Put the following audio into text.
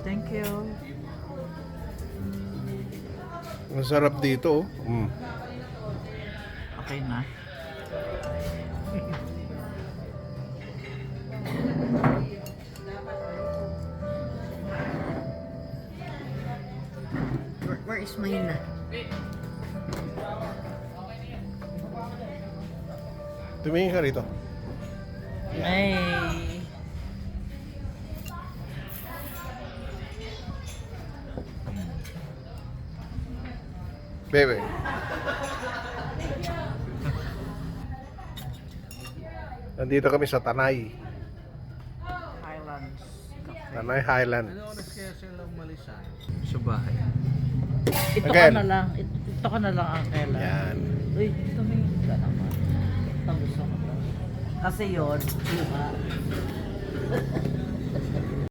Thank you. Ang sarap dito, oh. Okay na. Where is mine na? Tumingin ka rito. Ay. Bebe. Nandito kami sa Tanay. Highlands Cafe. Tanay Highland. Ano oras kaya sila umalis sa Sa bahay. Ito Again. ka na lang. Ito ka na lang ang kailan. Yan. Uy, tumingin ka naman. Ito gusto ko to. Kasi yun, diba?